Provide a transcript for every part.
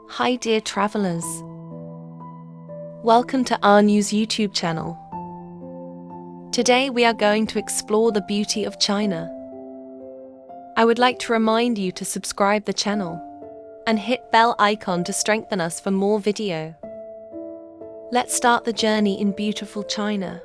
Hi dear travelers. Welcome to our news YouTube channel. Today we are going to explore the beauty of China. I would like to remind you to subscribe the channel and hit bell icon to strengthen us for more video. Let's start the journey in beautiful China.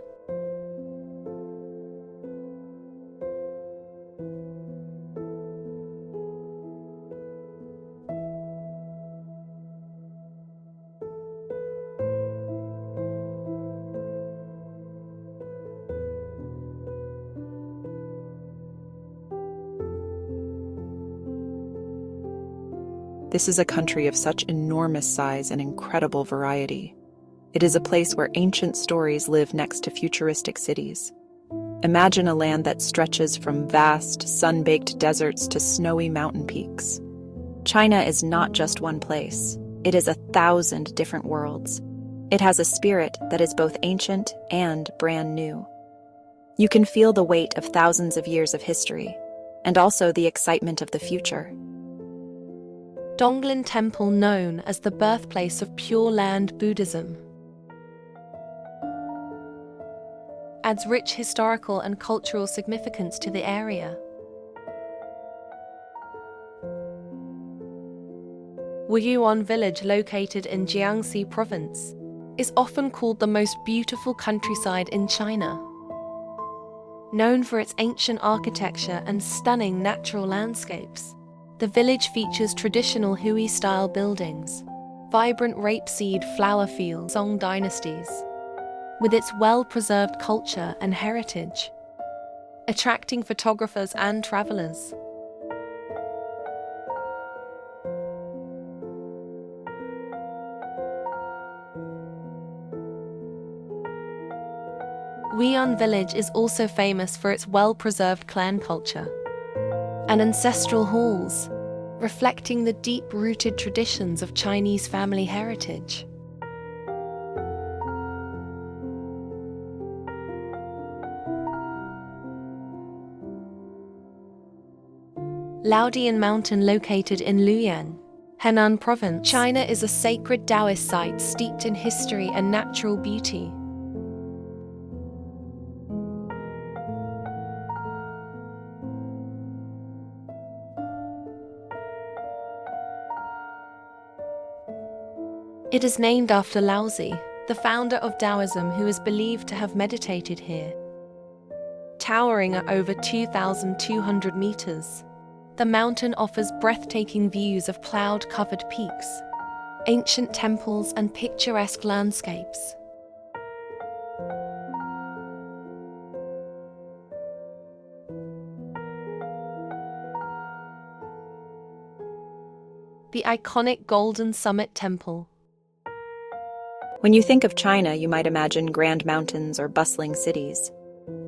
This is a country of such enormous size and incredible variety. It is a place where ancient stories live next to futuristic cities. Imagine a land that stretches from vast, sun-baked deserts to snowy mountain peaks. China is not just one place. It is 1,000 different worlds. It has a spirit that is both ancient and brand new. You can feel the weight of thousands of years of history, and also the excitement of the future. Guilin Temple, known as the birthplace of Pure Land Buddhism, adds rich historical and cultural significance to the area. Xi'an village, located in Jiangxi province, is often called the most beautiful countryside in China. Known for its ancient architecture and stunning natural landscapes, the village features traditional Hui-style buildings, vibrant rapeseed flower fields, Song dynasties, with its well-preserved culture and heritage, attracting photographers and travelers. Xi'an village is also famous for its well-preserved clan culture and ancestral halls, reflecting the deep-rooted traditions of Chinese family heritage. Laodian Mountain, located in Luoyang, Henan Province, China, is a sacred Taoist site steeped in history and natural beauty. It is named after Laozi, the founder of Taoism, who is believed to have meditated here. Towering at over 2,200 meters, the mountain offers breathtaking views of cloud-covered peaks, ancient temples, and picturesque landscapes. The iconic Golden Summit Temple. When you think of China, you might imagine grand mountains or bustling cities.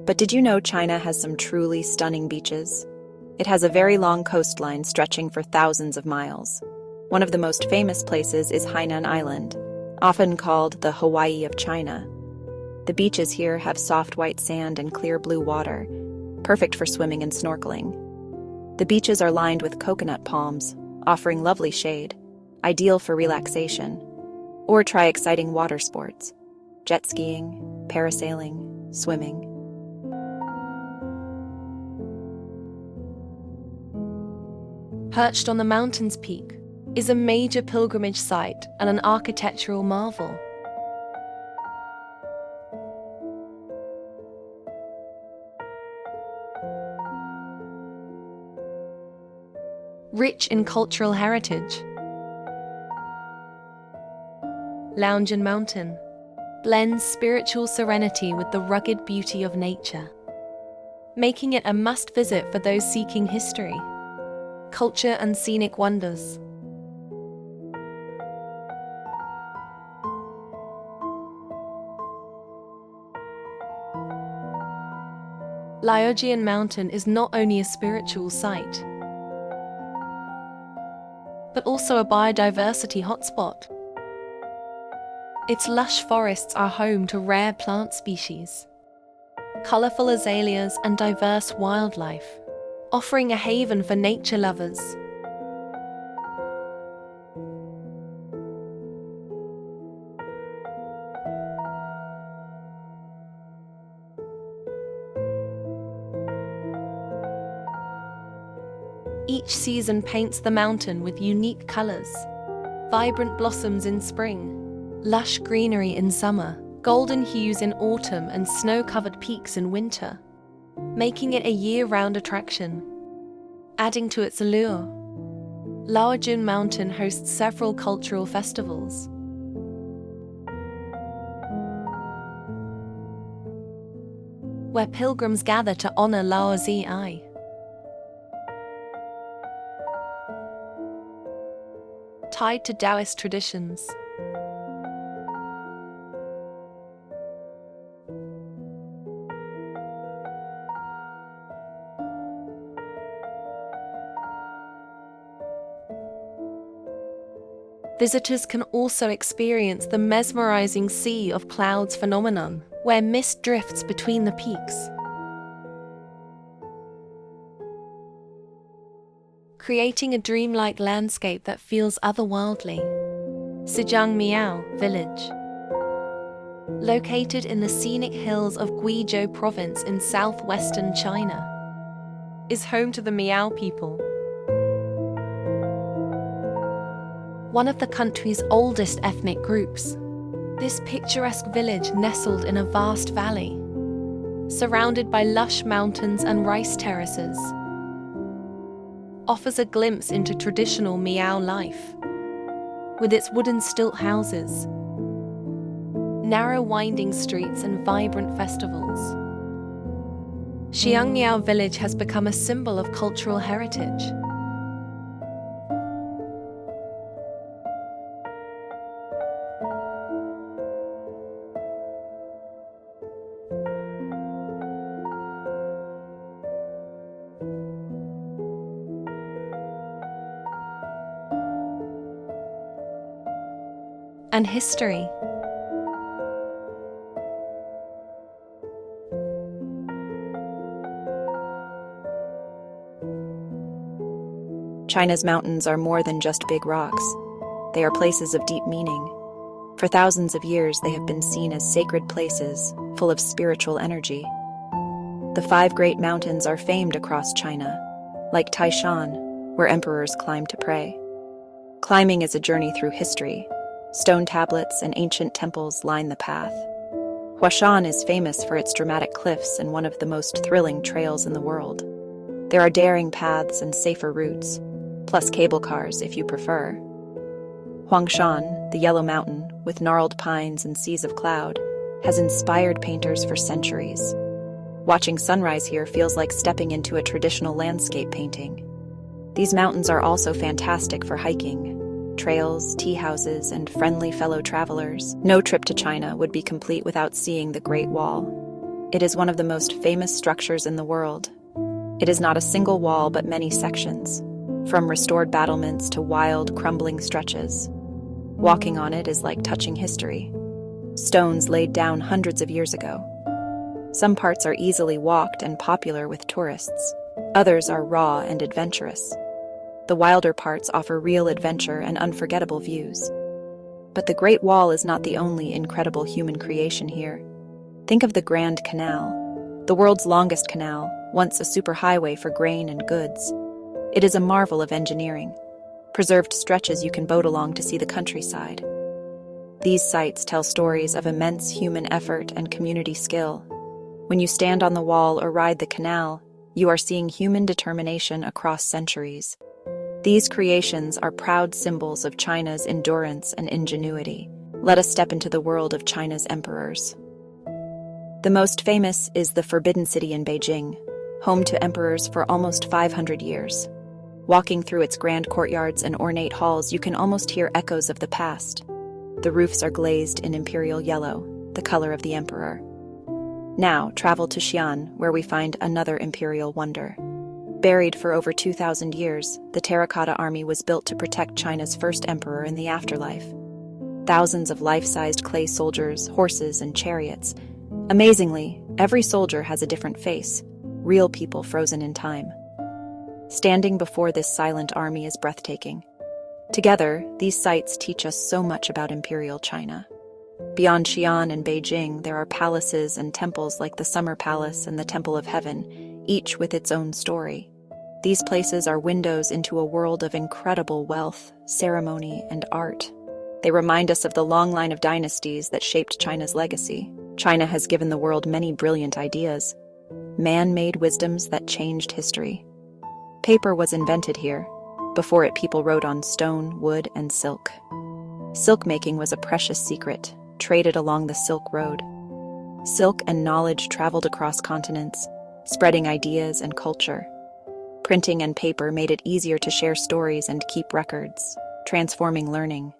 But did you know China has some truly stunning beaches? It has a very long coastline stretching for thousands of miles. One of the most famous places is Hainan Island, often called the Hawaii of China. The beaches here have soft white sand and clear blue water, perfect for swimming and snorkeling. The beaches are lined with coconut palms, offering lovely shade, ideal for relaxation. Or try exciting water sports: jet skiing, parasailing, swimming. Perched on the mountain's peak is a major pilgrimage site and an architectural marvel. Rich in cultural heritage, Laodian Mountain blends spiritual serenity with the rugged beauty of nature, making it a must-visit for those seeking history, culture, and scenic wonders. Laodian Mountain is not only a spiritual site, but also a biodiversity hotspot. Its lush forests are home to rare plant species, colorful azaleas, and diverse wildlife, offering a haven for nature lovers. Each season paints the mountain with unique colors. Vibrant blossoms in spring, lush greenery in summer, golden hues in autumn, and snow-covered peaks in winter, making it a year-round attraction. Adding to its allure, Laojun Mountain hosts several cultural festivals. Where pilgrims gather to honor Lao Zi. Tied to Taoist traditions. Visitors can also experience the mesmerizing sea of clouds phenomenon, where mist drifts between the peaks, creating a dreamlike landscape that feels otherworldly. Zhejiang Miao Village, located in the scenic hills of Guizhou Province in southwestern China, is home to the Miao people, one of the country's oldest ethnic groups. This picturesque village, nestled in a vast valley, surrounded by lush mountains and rice terraces, offers a glimpse into traditional Miao life. With its wooden stilt houses, narrow winding streets, and vibrant festivals, Xi'an Miao Village has become a symbol of cultural heritage. And history. China's mountains are more than just big rocks. They are places of deep meaning. For thousands of years, they have been seen as sacred places, full of spiritual energy. The 5 great mountains are famed across China, like Taishan, where emperors climb to pray. Climbing is a journey through history. Stone tablets and ancient temples line the path. Huashan is famous for its dramatic cliffs and one of the most thrilling trails in the world. There are daring paths and safer routes, plus cable cars if you prefer. Huangshan, the Yellow Mountain, with gnarled pines and seas of cloud, has inspired painters for centuries. Watching sunrise here feels like stepping into a traditional landscape painting. These mountains are also fantastic for hiking. Trails, tea houses, and friendly fellow travelers. No trip to China would be complete without seeing the Great Wall. It is one of the most famous structures in the world. It is not a single wall but many sections, from restored battlements to wild, crumbling stretches. Walking on it is like touching history. Stones laid down hundreds of years ago. Some parts are easily walked and popular with tourists. Others are raw and adventurous. The wilder parts offer real adventure and unforgettable views. But the Great Wall is not the only incredible human creation here. Think of the Grand Canal, the world's longest canal, once a superhighway for grain and goods. It is a marvel of engineering. Preserved stretches you can boat along to see the countryside. These sites tell stories of immense human effort and community skill. When you stand on the wall or ride the canal, you are seeing human determination across centuries. These creations are proud symbols of China's endurance and ingenuity. Let us step into the world of China's emperors. The most famous is the Forbidden City in Beijing, home to emperors for almost 500 years. Walking through its grand courtyards and ornate halls, you can almost hear echoes of the past. The roofs are glazed in imperial yellow, the color of the emperor. Now, travel to Xi'an, where we find another imperial wonder. Buried for over 2,000 years, the Terracotta Army was built to protect China's first emperor in the afterlife. Thousands of life-sized clay soldiers, horses, and chariots. Amazingly, every soldier has a different face, real people frozen in time. Standing before this silent army is breathtaking. Together, these sites teach us so much about Imperial China. Beyond Xi'an and Beijing, there are palaces and temples like the Summer Palace and the Temple of Heaven, each with its own story. These places are windows into a world of incredible wealth, ceremony, and art. They remind us of the long line of dynasties that shaped China's legacy. China has given the world many brilliant ideas, man-made wisdoms that changed history. Paper was invented here. Before it, people wrote on stone, wood, and silk. Silk making was a precious secret, traded along the Silk Road. Silk and knowledge traveled across continents, spreading ideas and culture. Printing and paper made it easier to share stories and keep records, transforming learning.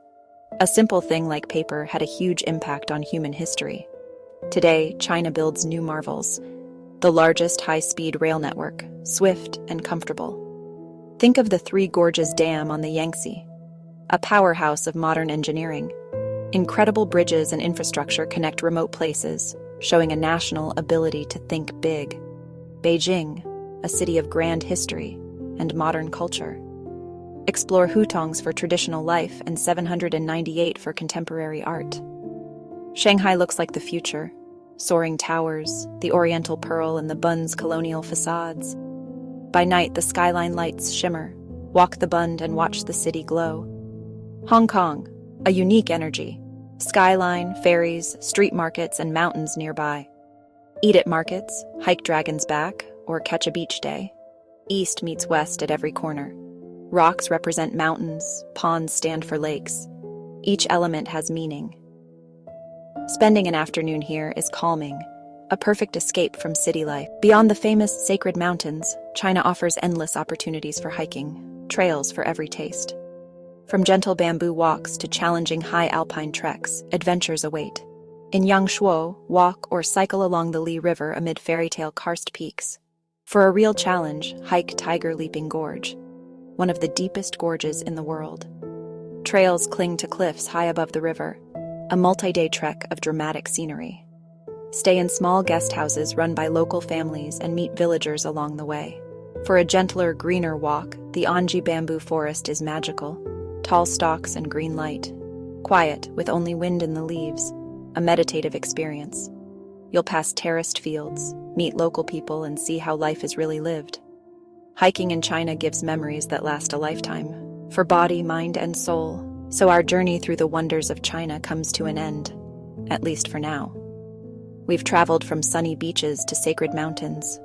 A simple thing like paper had a huge impact on human history. Today, China builds new marvels, the largest high-speed rail network, swift and comfortable. Think of the Three Gorges Dam on the Yangtze, a powerhouse of modern engineering. Incredible bridges and infrastructure connect remote places, showing a national ability to think big. Beijing, a city of grand history and modern culture. Explore hutongs for traditional life and 798 for contemporary art. Shanghai looks like the future. Soaring towers, the Oriental Pearl and the Bun's colonial facades. By night, the skyline lights shimmer. Walk the Bund and watch the city glow. Hong Kong, a unique energy. Skyline, ferries, street markets, and mountains nearby. Eat at markets, hike Dragon's Back, or catch a beach day. East meets west at every corner. Rocks represent mountains, ponds stand for lakes. Each element has meaning. Spending an afternoon here is calming, a perfect escape from city life. Beyond the famous sacred mountains, China offers endless opportunities for hiking, trails for every taste. From gentle bamboo walks to challenging high alpine treks, adventures await. In Yangshuo, walk or cycle along the Li River amid fairy tale karst peaks. For a real challenge, hike Tiger Leaping Gorge, one of the deepest gorges in the world. Trails cling to cliffs high above the river, a multi-day trek of dramatic scenery. Stay in small guest houses run by local families and meet villagers along the way. For a gentler, greener walk, the Anji bamboo forest is magical. Tall stalks and green light. Quiet, with only wind in the leaves. A meditative experience. You'll pass terraced fields, meet local people, and see how life is really lived. Hiking in China gives memories that last a lifetime, for body, mind, and soul. So our journey through the wonders of China comes to an end, at least for now. We've traveled from sunny beaches to sacred mountains.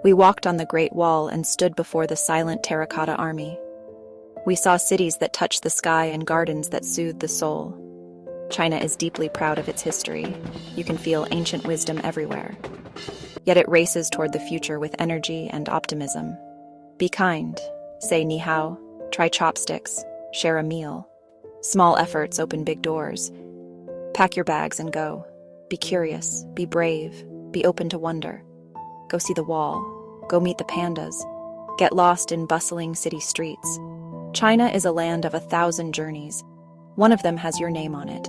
We walked on the Great Wall and stood before the silent Terracotta army. We saw cities that touched the sky and gardens that soothed the soul. China is deeply proud of its history. You can feel ancient wisdom everywhere. Yet it races toward the future with energy and optimism. Be kind. Say ni hao. Try chopsticks. Share a meal. Small efforts open big doors. Pack your bags and go. Be curious. Be brave. Be open to wonder. Go see the wall. Go meet the pandas. Get lost in bustling city streets. China is a land of 1,000 journeys. One of them has your name on it.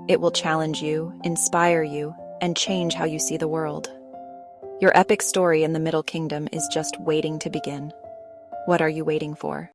It will challenge you, inspire you, and change how you see the world. Your epic story in the Middle Kingdom is just waiting to begin. What are you waiting for?